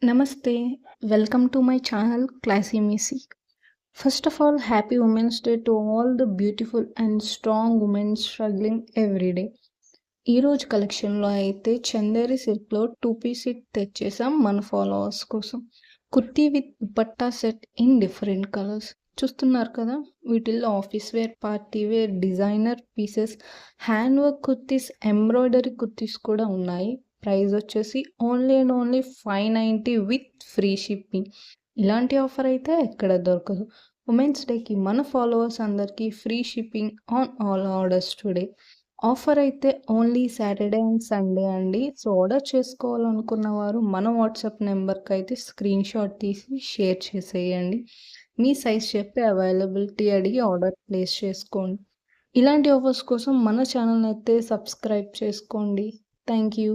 Namaste, welcome to my channel Classy Missy. First of all, happy Women's Day to all the beautiful and strong women struggling every day. ఈ రోజు కలెక్షన్లో అయితే చందేరి సిల్క్లో 2 piece set తెచ్చేసాం మన followers కోసం. Kurti with dupatta set in different colours చూస్తున్నారు కదా. వీటిల్లో office wear, party wear, designer pieces, hand work kurtis, embroidery kurtis కూడా ఉన్నాయి. ప్రైస్ వచ్చేసి only and only 590 with free shipping. ఇలాంటి ఆఫర్ అయితే ఎక్కడ దొరకదు. ఉమెన్స్ డేకి మన ఫాలోవర్స్ అందరికీ free shipping on all orders today. Offer అయితే ఓన్లీ సాటర్డే అండ్ సండే అండి. సో ఆర్డర్ చేసుకోవాలనుకున్న వారు మన వాట్సాప్ నెంబర్కి అయితే స్క్రీన్ షాట్ తీసి షేర్ చేసేయండి. మీ సైజ్ చెప్పి అవైలబిలిటీ అడిగి ఆర్డర్ ప్లేస్ చేసుకోండి. ఇలాంటి ఆఫర్స్ కోసం మన ఛానల్ అయితే సబ్స్క్రైబ్ చేసుకోండి. Thank you.